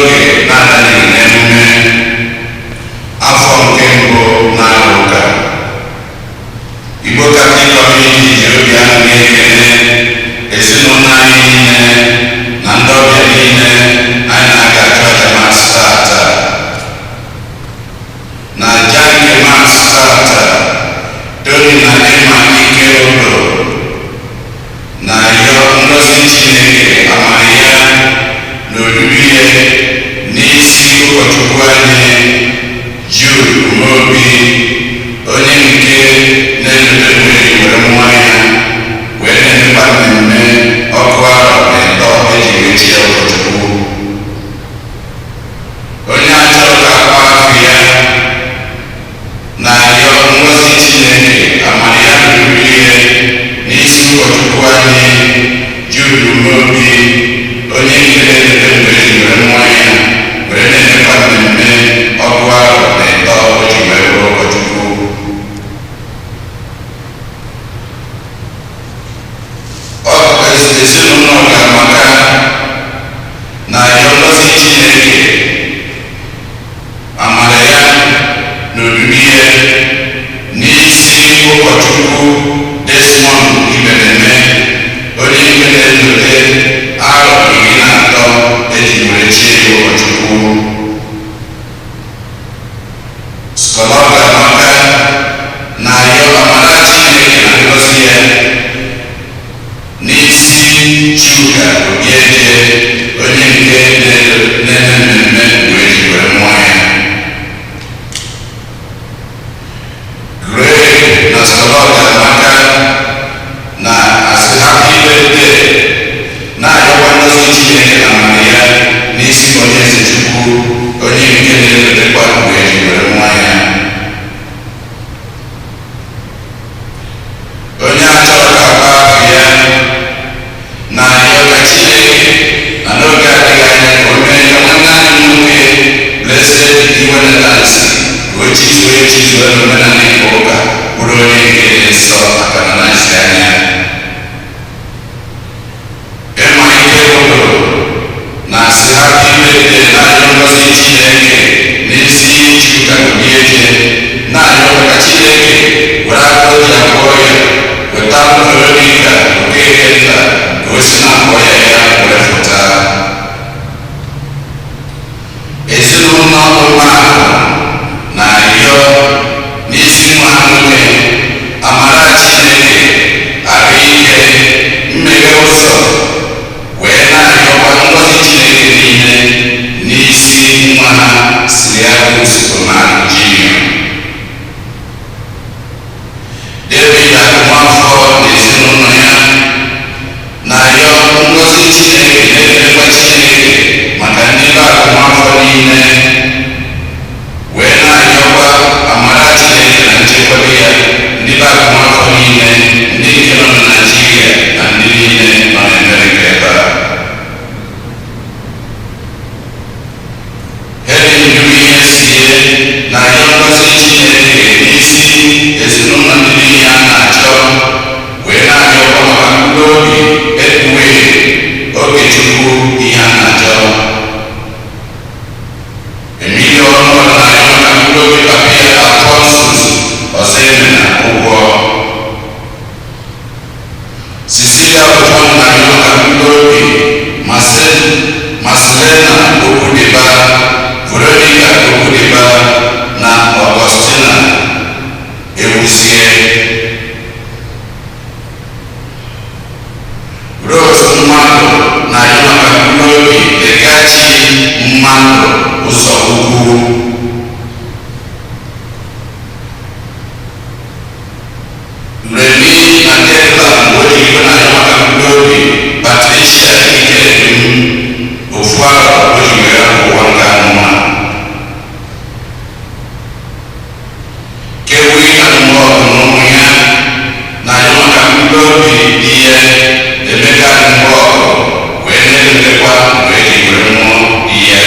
n'oge na-adịghị n'emume afọ nke mbụ n'arọ ụka. Igbo Catholic Community ji obi aṅụrị ekele ezinụlọ anyị niile na ndị ọbịa niile anyị na-aga achụ aja Maasị tata. Na aja nke Maasị tata, Tony na Emma Ike Odo na-arịọ ngọzi Chineke, amara ya na oriri ya n'isi ụkọchukwu anyị Jude Umobi, onye nke na-edobe mmiri were nwa ya wee na-emekwa mmemme ọkụ arọ na ịtọ eji mechie ụkọchukwu. Onye achọrọ ka akpa afọ ya na-arịọ ngọzi Chineke, amara ya na oriri ya n'isi ụkọchukwu anyị Jude Umobi, onye nke na-edobe mmiri were nwa ya were na-emekwa mmemme ọkụ arọ na ịtọ eji wee bụrụ ụkọchukwu. Ezinụlọ Ọkamaka na-arịọ ngọzi Chineke, amara ya na oriri ya n'isi ụkọchukwu Desmond Ibeneme, onye nke na-edote arọ 13 eji were chie ụkọchukwu. Skọla Ọkamaka na-arịọ amara Chineke na ngọzi ya n'isi Chuka Obieke, onye nke na-eme mmemme wee ji were nwa ya. Greg na Skọla Ọkamaka na-asị happy birthday, na-arịọkwa ngọzi Chineke na amara ya n'isi onye Ezechukwu, onye nke na-edotekwa wee ji were nwa ya. Onye achọrọ ka akpa afọ ya na-arịọ ka Chineke na n'oge adịghị anya ka o mee ka nwanne anyị nwoke Blessed Iwenetans ka o chizuo echizuo n'omenala nke ụka bụrụ onye nke dị nsọ maka na na-esi anya. Emma Ike Odo na-asị happy birthday, na-arịọ ngọzi Chineke n'isi Chuka Obieke, na-arịọ ka Chineke were aka o ji abụọ ya weta Veronica Okeke nta ka o si na-akpọ ya were fụta. Ezinụlọ Ụmụahụ na-arịọ n'isi nwa ha nwoke amara Chineke, ahụike, mmeghe ụzọ, wee na-arịọkwa ngọzi Chineke niile n'isi nwa ha Siliakus Omari Jr. David Agụmafọ na ezinụlọ ya na-arịọ ngọzi Chineke na ekpekwa Chineke maka ndị be Agụmafọ niile, wee na-arịọkwa amara Chineke na nchekwebe ya ndị be Agụmafọ niile, ndị nke nọ na Naịjirịa na ndị niile nọ n'Amerịka ebe a. Helen Ndubuihesie na-arịọ ngọzi Chineke n'isi ezinụlọ ndị niile a na-achọ, wee na-arịọkwa maka mkpụrụ obi Ekwe Ogechukwu ihe a na-achọ. Emilio Ọnụọra na-arịọ maka mkpụrụ obi papa ya Alphonsus Ozeme na ụgwọ. Cecilia Ojon na-arịọ maka mkpụrụ obi Marcelina Okwudeba, Veronica Okwudeba na Augustina Ewuzie. Rose Mmadụ na-arịọ maka mkpụrụ obi Egachi Mmadụ Ụzọukwu. Remi na Tekla Odigbo na-arịọ maka mkpụrụ obi Patricia Ikedum, ofu arọ o ji were ụwa nke anụma. Kewi Anụmọgụ na ụmụ ya na-arịọ maka mkpụrụ obi di ya Emeka Anụmọgụ, wee na-edotekwa wee ji were mmụọ di ya.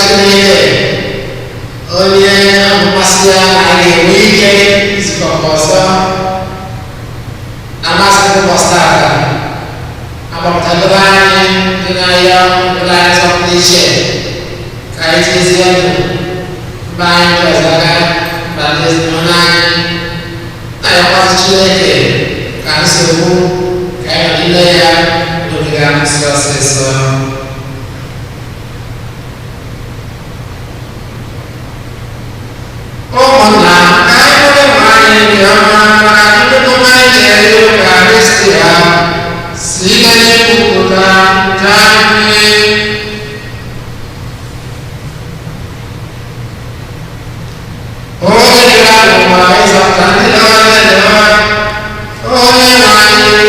Chineke onye mmasị ya na ga-enwe ike izukọta ọzọ na masị ụbọchị taa agbapụtagoro anyị dị n'ahịa ụlọ anyị zọpụta iche ka anyị tezie ndụ mba anyị ọzaga mba ndị ezinụlọ anyị na-ayọkwasị Chineke ka nsogbu ka anyị nọgide ya n'oge ga-akwụsị ọsịsọ. Ụmụnna ka anyị bụrụ ụmụ anyị dị ọma maka ndị omume anyị na-eri ụka Kristi ha si ike n'ikwupụta nke anyị. Onye bịara n'ụwa ịzọpụta ndị na-arịa n'ụwa, onye nwe anyị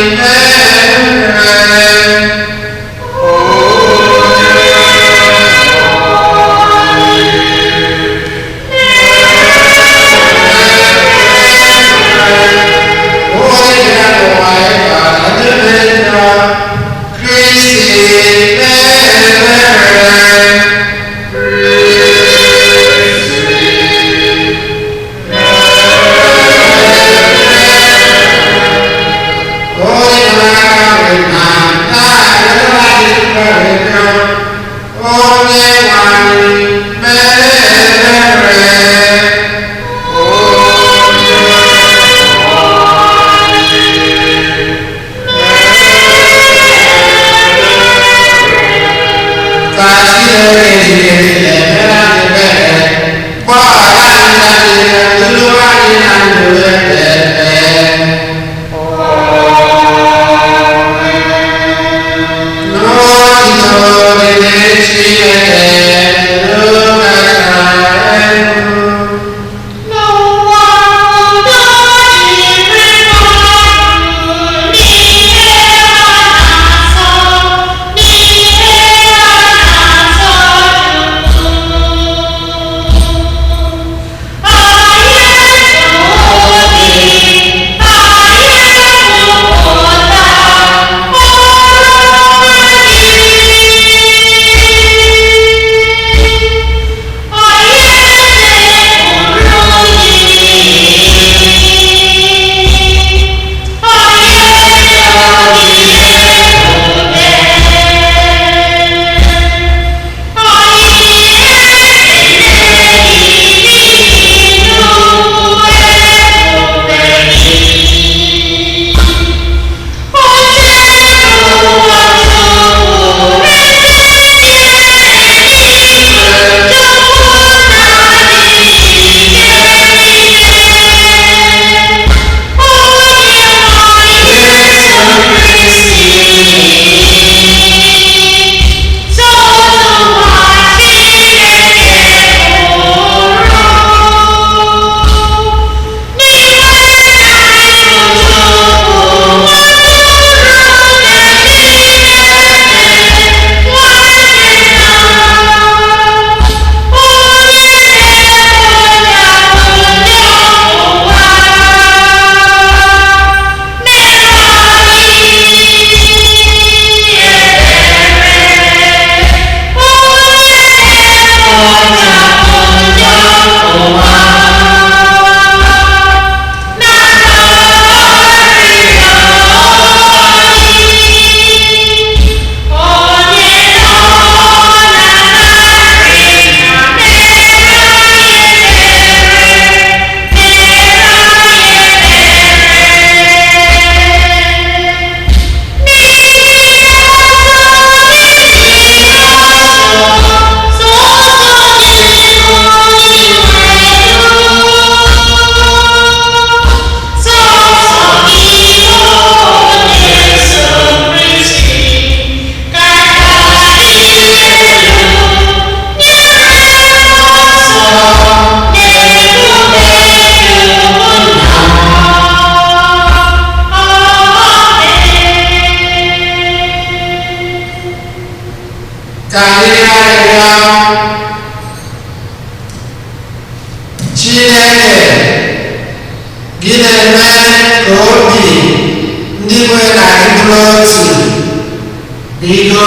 Bigo,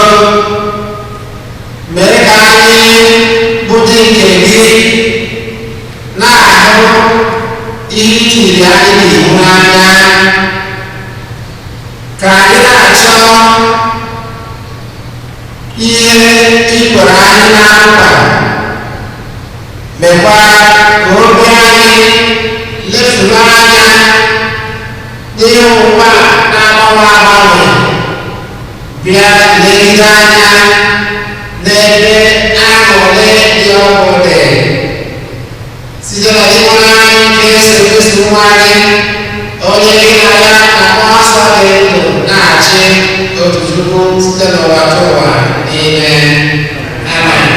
mereka ini nke gị na-ahụ ihe ijiri anyị n'ihu n'anya ka anyị na-achọ ihe ikwere anyị na nkwa mekwa ka obi anyị lefuru anya n'ihe ụwa na-agbanwe agbanwe bịa legide anya n'ebe aṅụrị dị ọkụ dị site na ịhụnanya nke Yesu Kristi nwa gị onye gị na ya na mmụọ nsọ dị ndụ na-achị otu Chukwu site n'ụwa ụwa niile. Amen.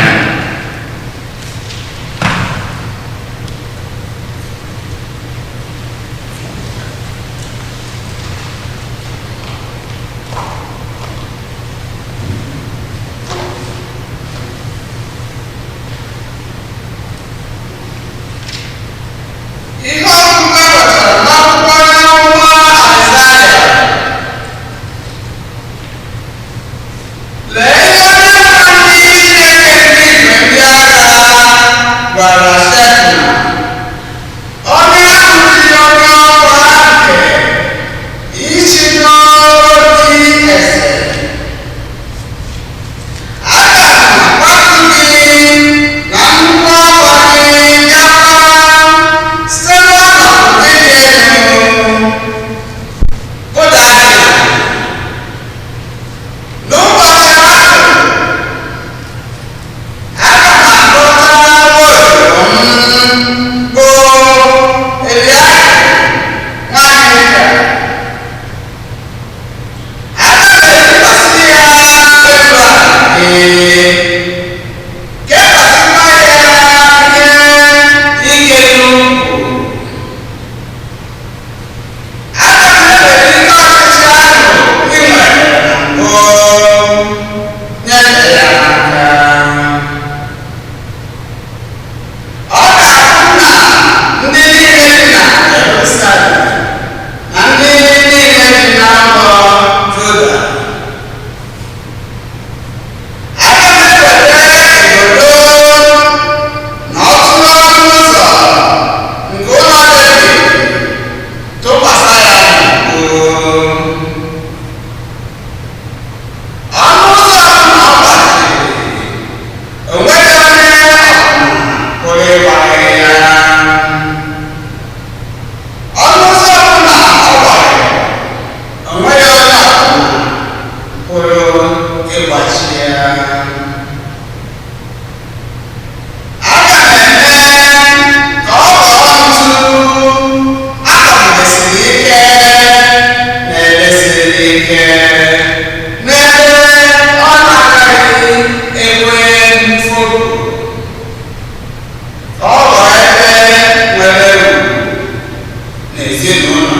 Hallelujah.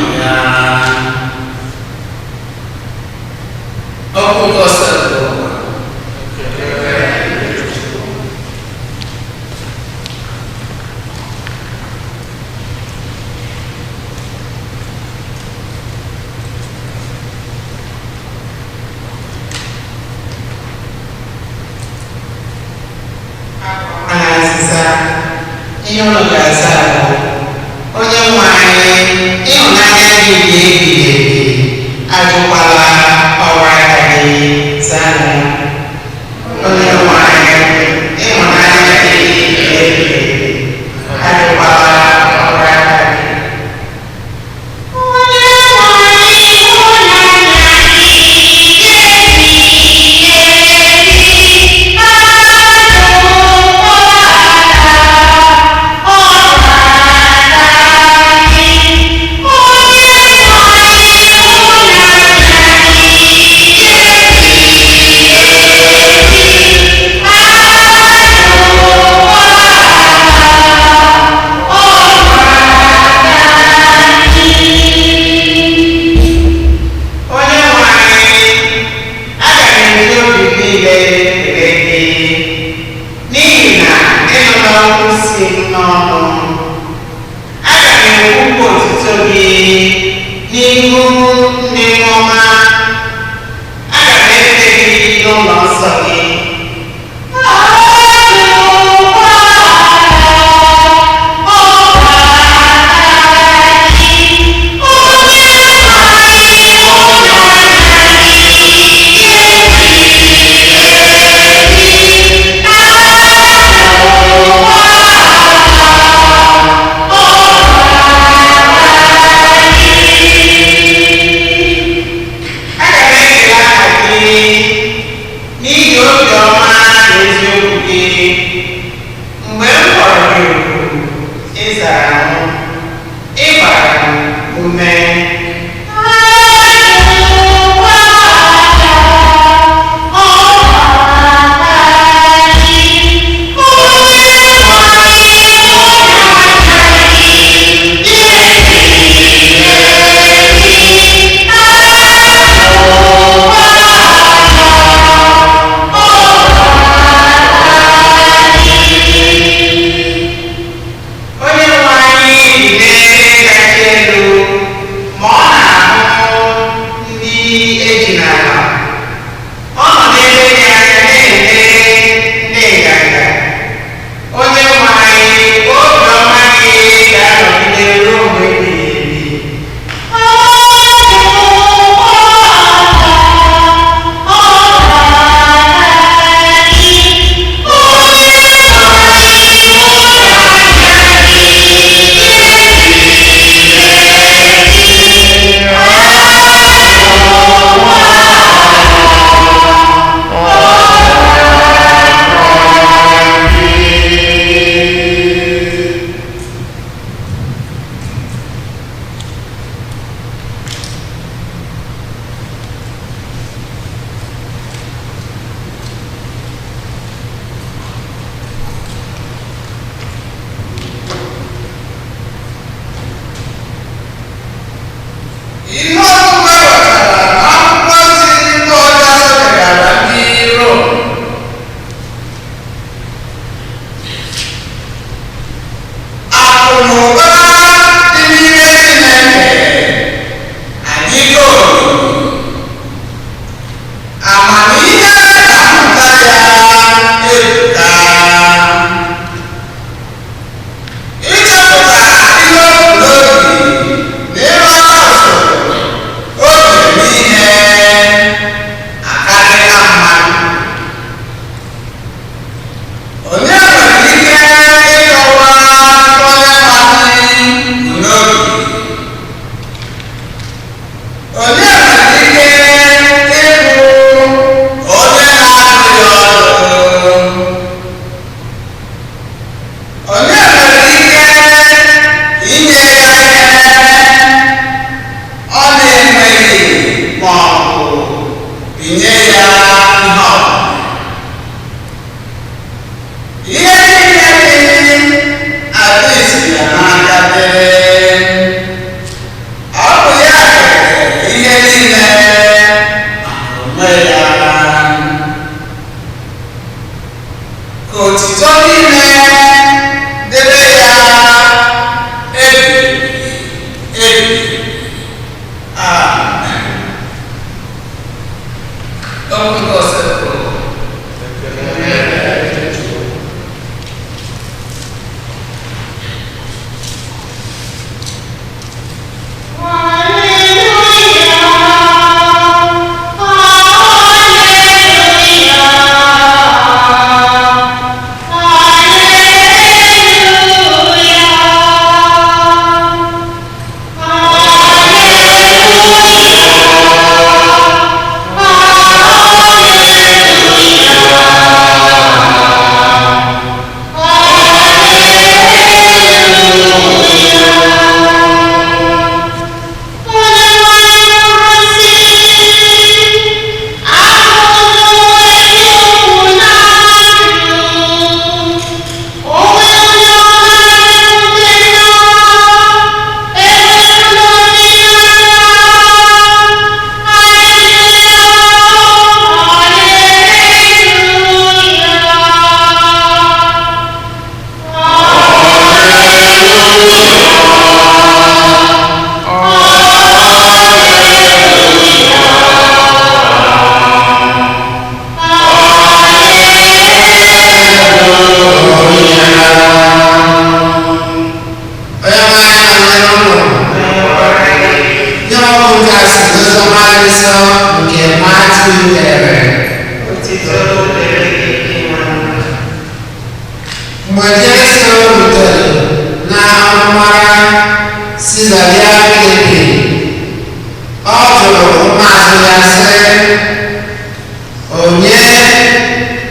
Onye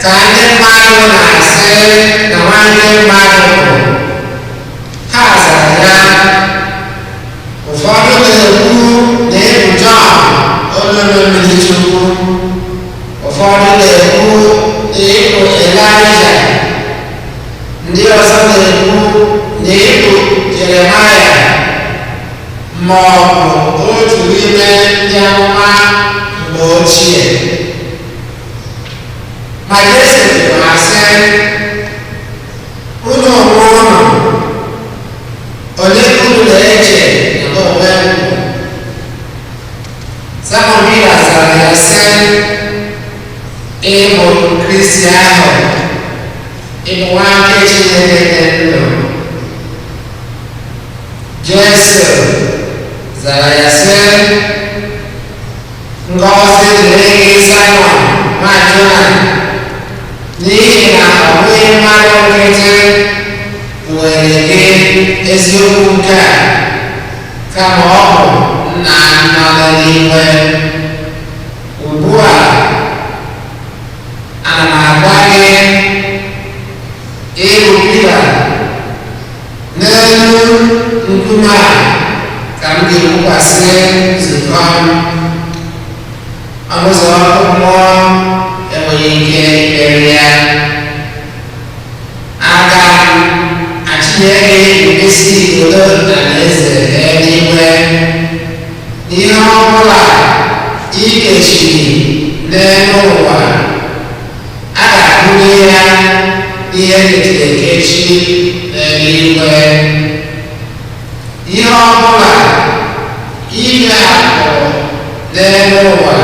ka ndị mmadụ na-asị na nwanne mmadụ bụ ha mmiri chukwu ụfọdụ na-ekwu n'ịbụ Elaịja ndị ọzọ na-ekwu n'ịbụ Jeremaya ma ọ bụ otu n'ime ndị amụma mgbe ochie ma Jesu jụrụ sị unu onwe unu onye unu na-eche na onwe unu Simon Peter zara ya sị ịbụ Kristi ahụ ịbụ nwa nke Chineke dị ndụ Jesu zara ya sị ngọzi dịrị gị Simon nwa Jona n'ihi na ọ bụghị mmadụ nkịtị nwere gị eziokwu nke a kama ọ bụ nna nọ n'eluigwe ugbu a ana m agwa gị ịbụ Pita n'elu nkume a ka m ga-ewukwasị nzukọ m ọnụ ụzọ ọkụ mmụọ enweghị ike ikpere ya aga m achịnye gị isi odo na eze eluigwe ihe ọbụla ikechiri n'elu ụwa a ga-akụnye ya ihe kechiri ekechi n'eluigwe ihe ọbụla ime akụ n'elu ụwa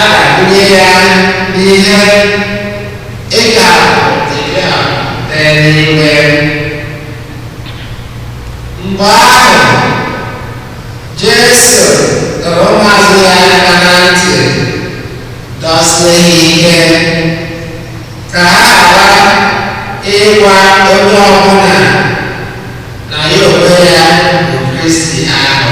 a ga-akụnye ya n'ihe ịga eke n'eluigwe mgbe ahụ Jesu dọrọ ụmụazụ ya aka na ntị dọsie ha ike ka ha ghara ịgwa onye ọbụla na ya onwe ya bụ Kristi ahụ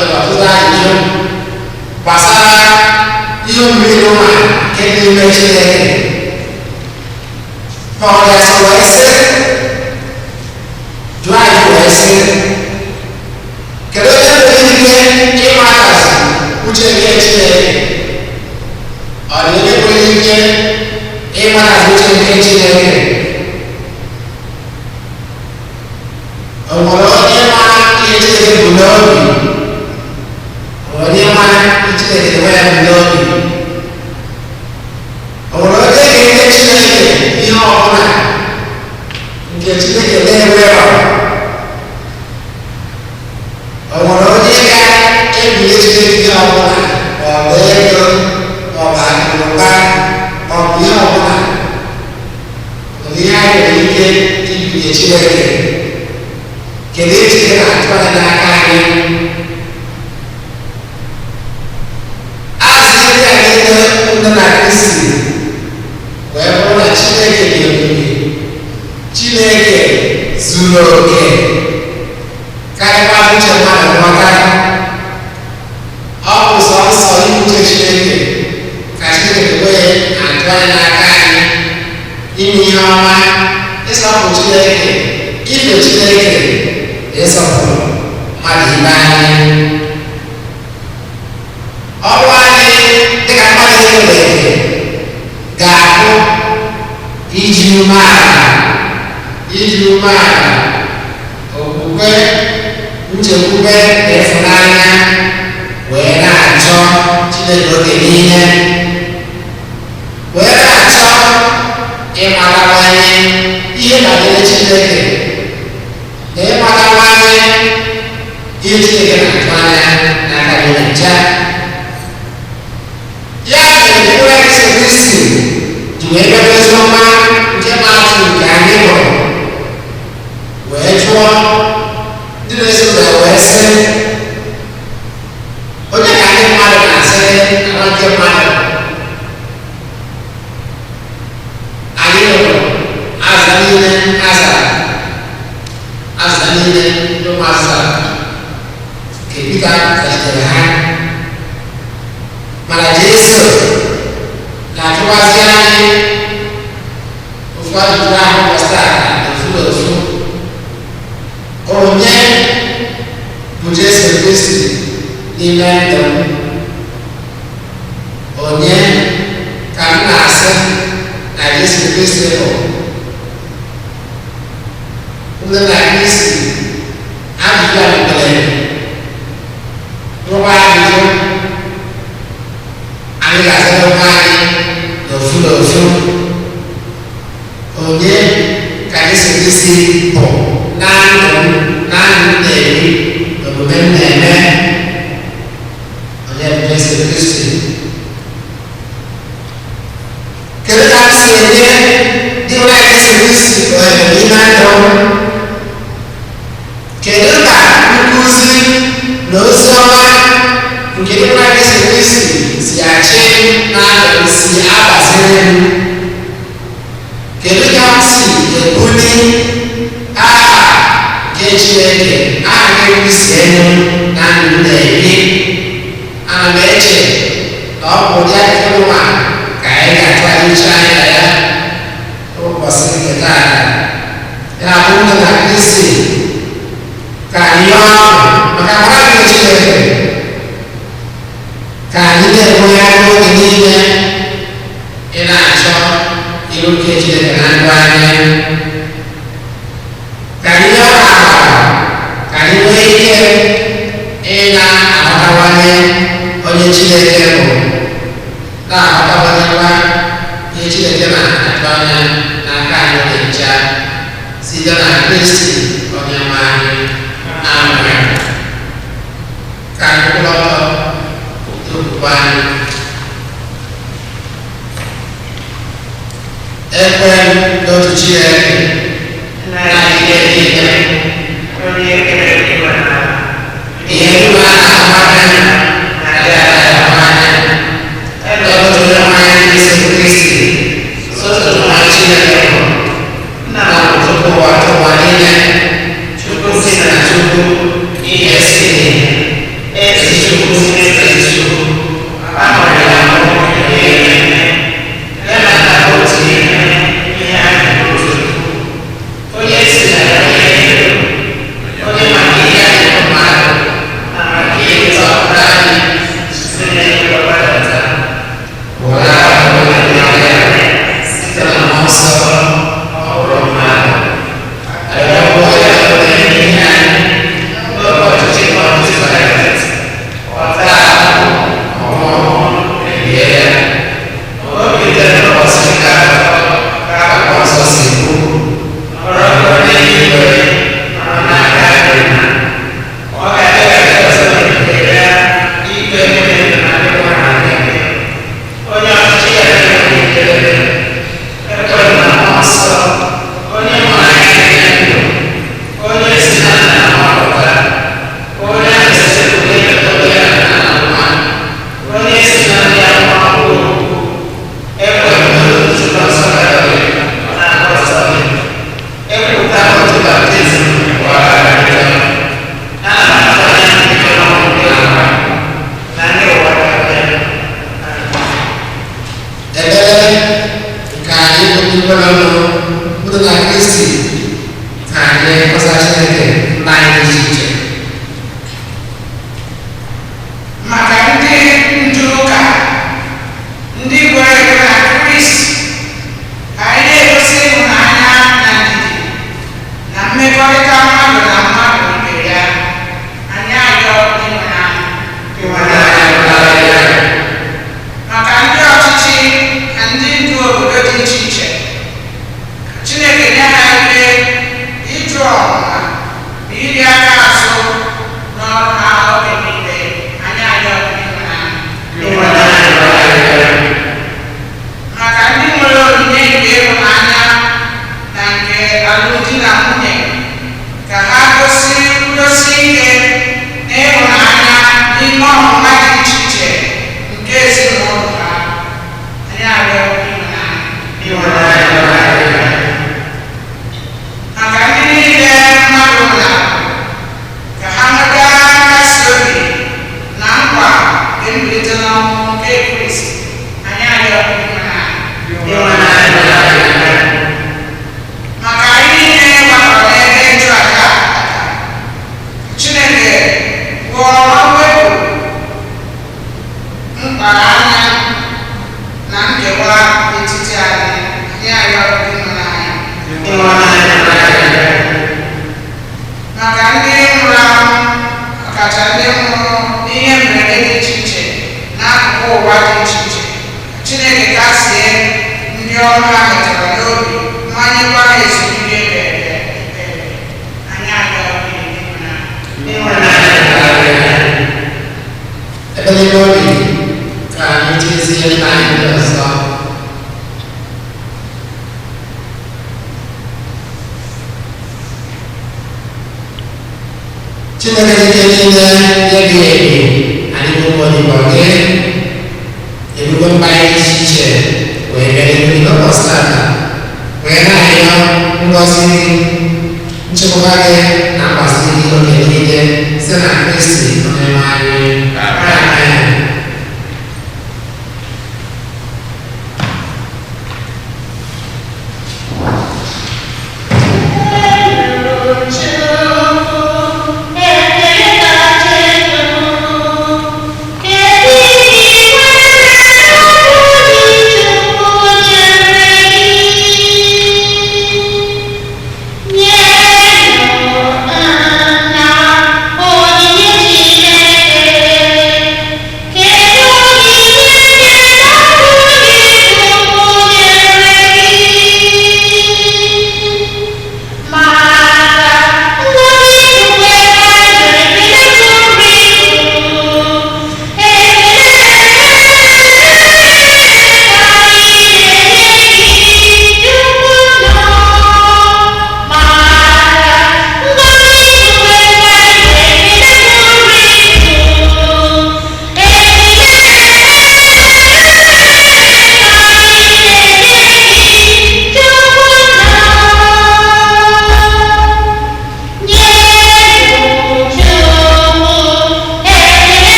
ọdịda ọtụtụ ajụjụ gbasara ihe mmiri ụma nke n'ime Chineke. Pọlọs wee sị, jụọ anyị wee sị, kedu onye nwere ike ịmatazi uche nke Chineke? Ọ dị onye nwere ike ịmatazi uche nke Chineke? O nwere onye ma ihe Chineke bụ n'obi? O nwere onye ma ihe Chineke enwe ya bụ n'obi? O nwere onye ga-enye Chineke ihe ọbụla nke Chineke na-enwerọ? O nwere onye ga-ebinye Chineke ihe ọbụla, ma ọ bụ ego, ma ọ bụ akụnụba, ma ọ bụ ihe ọbụla? Ihe anyị nwere ike ibinye Chineke. Kedu ihe Chineke na-atụ anya n'aka anyị? Azụ ndị a niile ndị na Kristi wee bụrụ na Chineke dị ebube, Chineke zuru oke karịkwa uche mmadụ nghọta. Ọ bụ sọnsọ uche Chineke ka Chineke wee atụ anya n'aka anyị, ime ihe ọma, ịsọpụrụ Chineke, ife Chineke, ịsọpụrụ mmadụ ibe anyị. Ọrụ anyị dịka mmadụ Chineke ga-abụ iji umeala, okwukwe, nchekwube na ịfụnanya wee na-achọ Chineke oge niile, wee na-achọ ịmatawanye ihe banyere Chineke na ịmatawanye ihe Chineke na-atụ anya n'aka gị na ncha. Ya mere mkpụrụ Kristi ji wee bịa ozi ọma nke na-atụ nke anyị hụrụ, wee jụọ ndị na-eso ụzọ wee sị, onye ka ndị mmadụ na-asị ala nke mmadụ? Anyị hụrụ aza niile ndị ụmụazụ zara nke Pita zachitere ha, mana Jesu na-ajụkwazị anyị ofu ajụjụ ahụ gbasara ofu n'ofu. Onye bụ Jesu Kristi n'ime ndụ m? Onye ka m na-asị na Jesu Kristi bụ? Ndị na Kristi ajụjụ a butere rụwa ajụjụ anyị ga-azara onwe anyị n'ofu n'ofu. Onye ka Jesu Kristi bụ na ndụ m na-eri, omume m na-eme? Onye bụ Jesu Kristi? Kedu ka m si enye dị nwa Jesu Kristi ohere n'ime ndụ m? Kedu ka nkuzi na ozi ọma nke dị nwa Jesu Kristi si achị na ndụ m si agbaziri m? Kedu ka m si ebuli aha nke Chineke, aha nke Kristi elu na ndụ m na-ebi? Ana m eche na ọ bụ ụdị ajụjụ ụwa ka anyị ga-atụgharịcha anya ya ụbọchị nke taa. Ya bụ ndị na Kristi ka anyị ọṅụ maka mara nke Chineke, ka anyị na-enwe ya n'oge niile ị na-achọ iru nke Chineke na ndụ anyị. Ka anyị ọṅụ ka anyị nwee ike ị na-aghọtawanye onye Chineke bụ, na-aghọtawanyekwa ihe Chineke na-atụ anya n'aka anyị dị ncha site na Kristi onye nwe anyị. Amen. Ka anyị kwụrụ ọtọ okwukwe anyị. Ekwe n'otu Chineke na ike niile, onye kere eluigwe na ala, ihe dum a na-ahụ anya na ndị anaghị ahụ anya, otu onye nwe anyị Jesu Kristi, otu nwa Chineke bụ, nna m tupu ụwa niile, Chukwu si na Chukwu, ihe si n'ihe,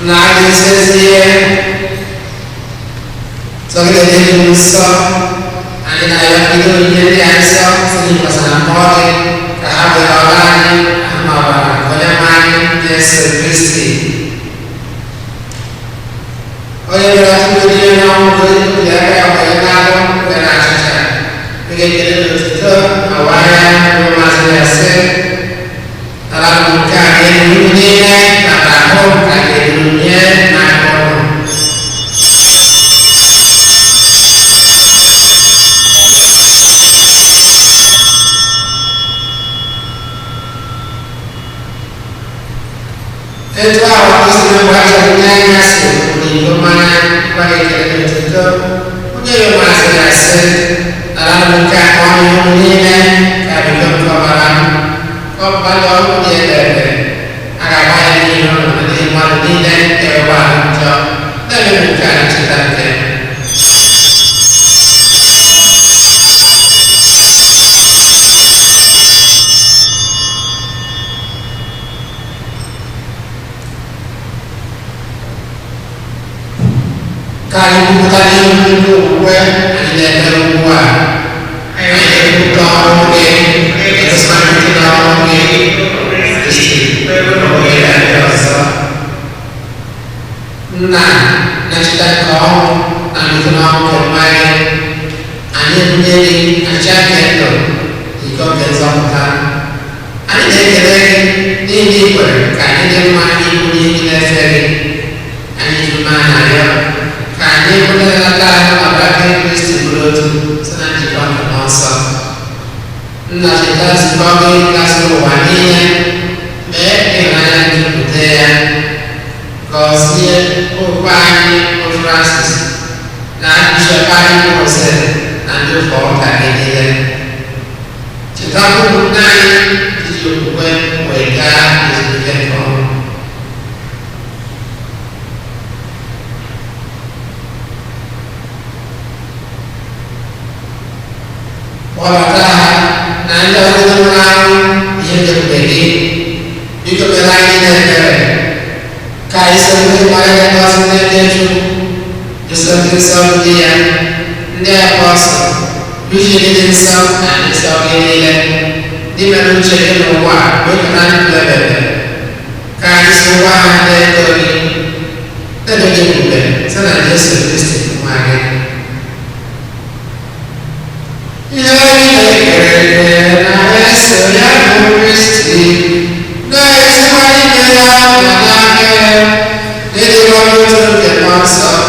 Nadi sezie so kita jadi musuh ane ayat itu ini ansor sini pasang mori kahab orang ama boleh main Yesus Kristi oleh berarti dia mau beri dia apa yang ada berasa begitu itu awalnya masih biasa dalam keadaan dunia dalam keadaan dunia itu awal sudah baca dunia di mana bagi kita itu punya yang masih biasa dalam keadaan dunia kami kebaran kalau dia ada agak banyak yang mau tidak terbaik dan bukan cerita kali tadi itu gue ada rumah ada bukan itu semakin tidak mungkin nah kita kau nanti kenal kemarin ane menjadi acara itu ikut kezamutan ane jadi ini berkali dia mati punya kita seri ane cuma ada kali punya latar belakang Kristi berut senang dibangun masa nah kita sebagai kasih rohaninya dengan budaya kausia upani Francis na bishopani mose na ndio kwa kanisa chitabu nani ndio kwa weka ndio kwa wala na ndio ndio kubeli iko belani na kaisa ni mara kwa sababu Yesus dia dia apostle usually himself and his organization di mana jadi luar bukan lebih kaisa wah ada kali dan juga sana Yesus Kristus kemarin ya ini na Yesus ya Kristi guys mari kita jadi waktu itu masa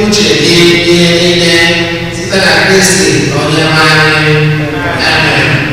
uche gị ihe niile site na Kristi Onyenwe anyị. Amen.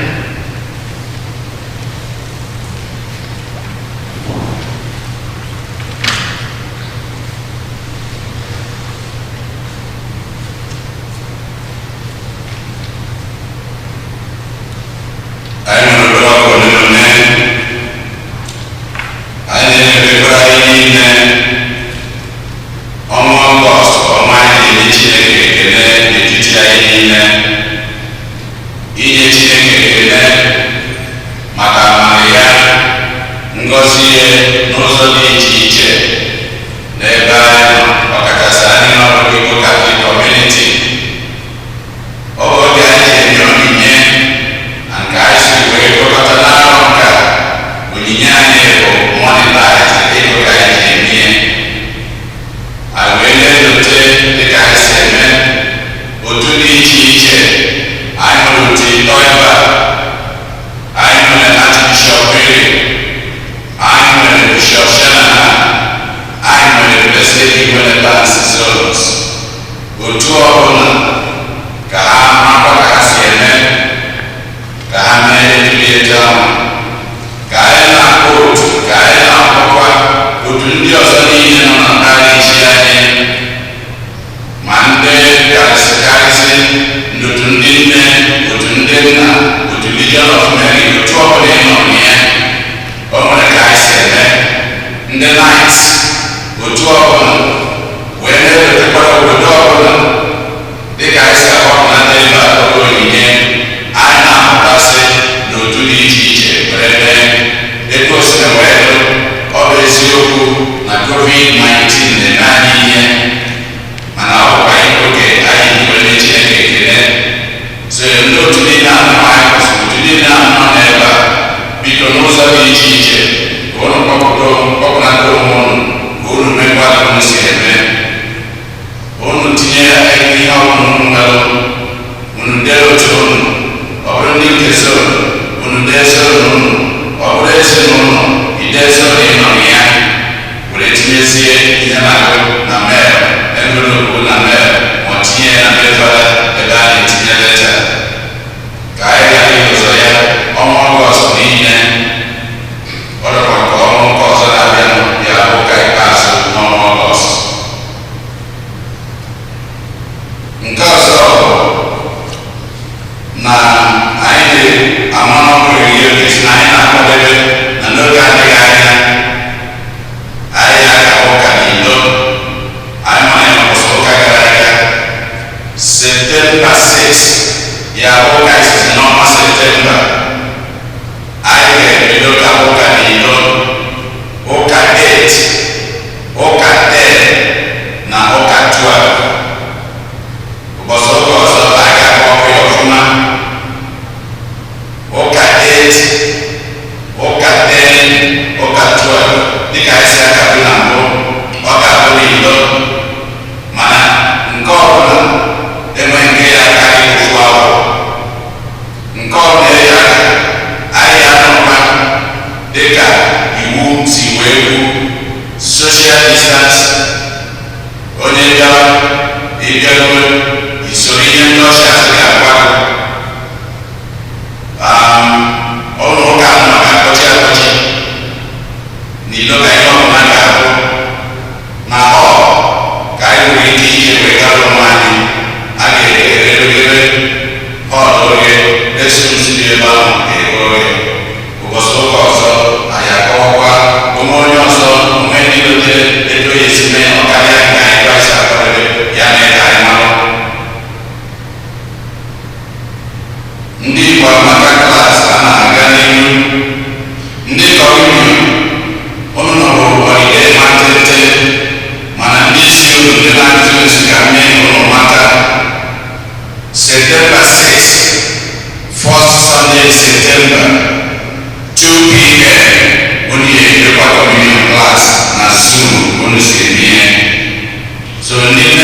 So